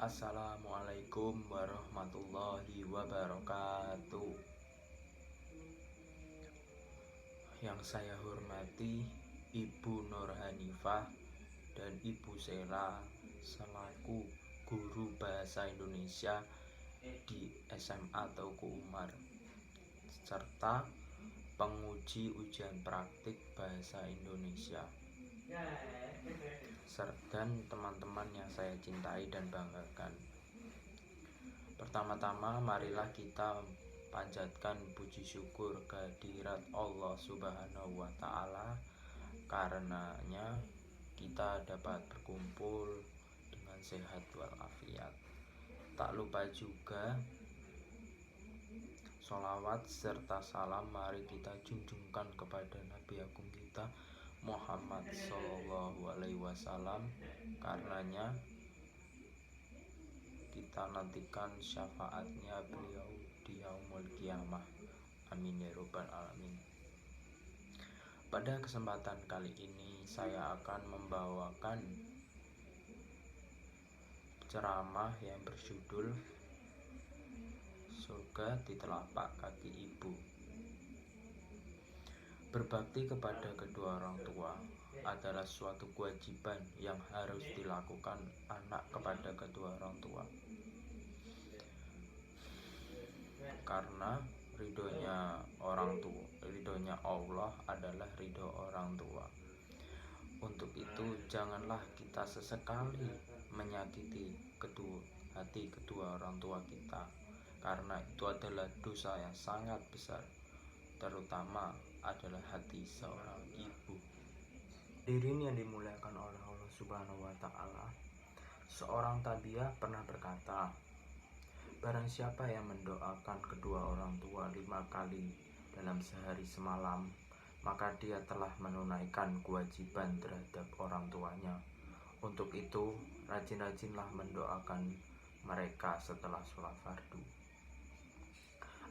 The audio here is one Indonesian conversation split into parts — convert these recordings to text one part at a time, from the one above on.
Assalamualaikum warahmatullahi wabarakatuh. Yang saya hormati Ibu Nur Hanifah dan Ibu Sela selaku guru bahasa Indonesia di SMA Teuku Umar, serta penguji ujian praktik bahasa Indonesia, dan teman-teman yang saya cintai dan banggakan. Pertama-tama marilah kita panjatkan puji syukur kehadirat Allah Subhanahu wa Ta'ala, karenanya kita dapat berkumpul dengan sehat walafiat. Tak lupa juga sholawat serta salam mari kita junjungkan kepada Nabi Agung kita Muhammad Sallallahu Alaihi Wasallam, karenanya kita nantikan syafaatnya beliau di yaumul qiyamah. Amin ya rabbal alamin. Pada kesempatan kali ini saya akan membawakan ceramah yang berjudul Surga di Telapak Kaki Ibu. Berbakti kepada kedua orang tua adalah suatu kewajiban yang harus dilakukan anak kepada kedua orang tua, karena ridhonya Allah adalah ridho orang tua. Untuk itu janganlah kita sesekali menyakiti hati kedua orang tua kita, karena itu adalah dosa yang sangat besar, terutama adalah hati seorang ibu. Hadirin yang dimuliakan oleh Allah Subhanahu wa Ta'ala, seorang tabiah pernah berkata, barang siapa yang mendoakan kedua orang tua 5 kali dalam sehari semalam, maka dia telah menunaikan kewajiban terhadap orang tuanya. Untuk itu, rajin-rajinlah mendoakan mereka setelah sholat fardu.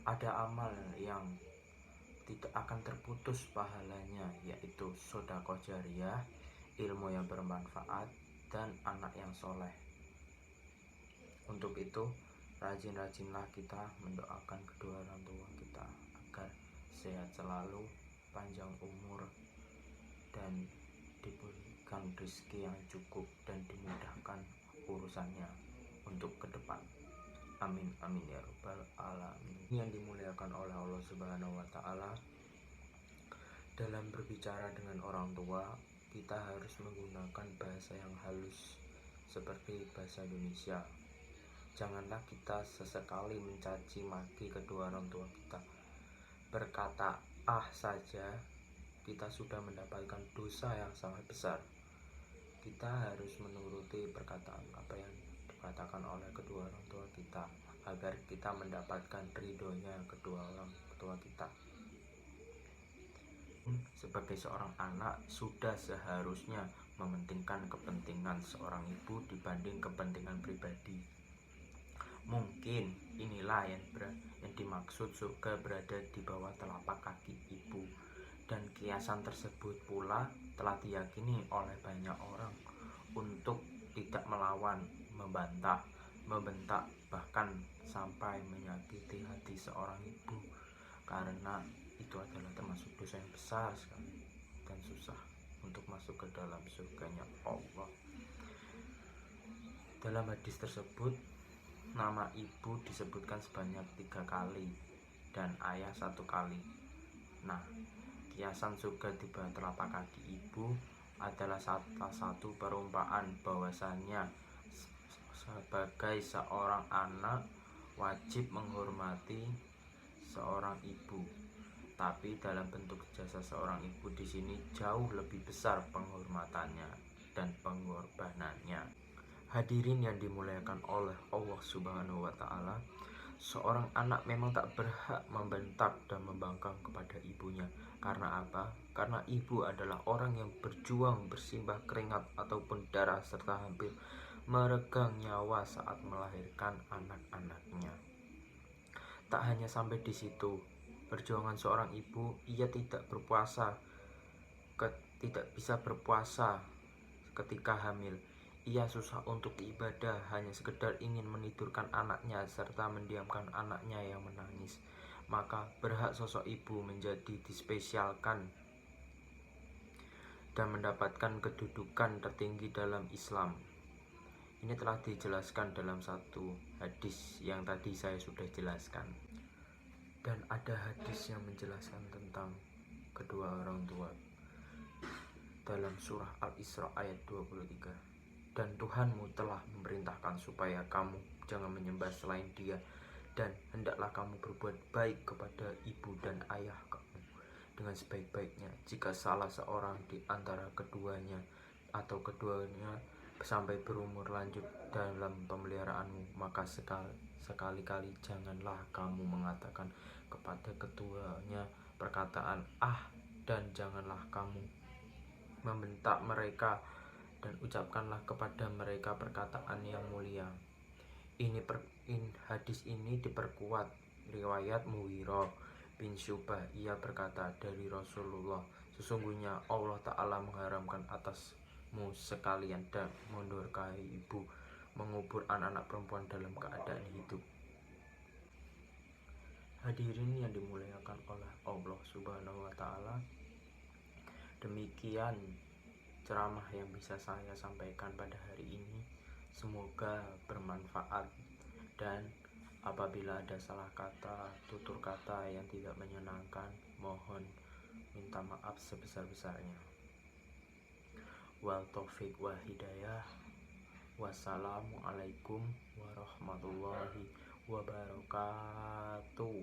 Ada amal yang tidak akan terputus pahalanya, yaitu sedekah jariyah, ilmu yang bermanfaat, dan anak yang soleh. Untuk itu, rajin-rajinlah kita mendoakan kedua orang tua kita agar sehat selalu, panjang umur, dan diberikan rezeki yang cukup dan dimudahkan urusannya untuk ke depan. Amin amin ya rabbal alamin. Yang dimuliakan oleh Allah Subhanahu wa Ta'ala, dalam berbicara dengan orang tua kita harus menggunakan bahasa yang halus seperti bahasa Indonesia. Janganlah kita sesekali mencaci maki kedua orang tua kita. Berkata saja kita sudah mendapatkan dosa yang sangat besar. Kita harus menuruti perkataan apa yang dikatakan oleh kedua orang tua kita agar kita mendapatkan ridhonya kedua orang tua kita. Sebagai seorang anak sudah seharusnya mementingkan kepentingan seorang ibu dibanding kepentingan pribadi. Mungkin inilah yang dimaksud surga berada di bawah telapak kaki ibu, dan kiasan tersebut pula telah diyakini oleh banyak orang untuk tidak melawan, membentak, bahkan sampai menyakiti hati seorang ibu, karena itu adalah termasuk dosa yang besar sekali dan susah untuk masuk ke dalam surganya Allah. Dalam hadis tersebut, nama ibu disebutkan sebanyak 3 kali dan ayah 1 kali. Nah, kiasan surga di bawah telapak kaki ibu adalah salah satu perumpamaan bahwasannya sebagai seorang anak wajib menghormati seorang ibu, tapi dalam bentuk jasa seorang ibu di sini jauh lebih besar penghormatannya dan pengorbanannya. Hadirin yang dimuliakan oleh Allah Subhanahu wa Ta'ala, seorang anak memang tak berhak membentak dan membangkang kepada ibunya. Karena apa? Karena ibu adalah orang yang berjuang, bersimbah keringat ataupun darah, serta hampir meregang nyawa saat melahirkan anak-anaknya. Tak hanya sampai di situ, perjuangan seorang ibu, ia tidak bisa berpuasa ketika hamil. Ia susah untuk ibadah, hanya sekedar ingin menidurkan anaknya serta mendiamkan anaknya yang menangis. Maka berhak sosok ibu menjadi dispesialkan dan mendapatkan kedudukan tertinggi dalam Islam. Ini telah dijelaskan dalam satu hadis yang tadi saya sudah jelaskan. Dan ada hadis yang menjelaskan tentang kedua orang tua dalam surah Al-Isra ayat 23. Dan Tuhanmu telah memerintahkan supaya kamu jangan menyembah selain Dia, dan hendaklah kamu berbuat baik kepada ibu dan ayah kamu dengan sebaik-baiknya. Jika salah seorang di antara keduanya atau keduanya sampai berumur lanjut dalam pemeliharaanmu, maka sekali-kali janganlah kamu mengatakan kepada keduanya perkataan "ah", dan janganlah kamu membentak mereka, dan ucapkanlah kepada mereka perkataan yang mulia. Hadis ini diperkuat riwayat Mughirah bin Syu'bah. Ia berkata dari Rasulullah, sesungguhnya Allah Ta'ala mengharamkan atasmu sekalian dan mendurhakai ibu mengubur anak-anak perempuan dalam keadaan hidup. Hadirin yang dimuliakan oleh Allah Subhanahu wa Ta'ala, demikian ceramah yang bisa saya sampaikan pada hari ini. Semoga bermanfaat, dan apabila ada salah kata, tutur kata yang tidak menyenangkan, mohon minta maaf sebesar-besarnya. Wal taufiq wal hidayah. Wassalamualaikum warahmatullahi wabarakatuh.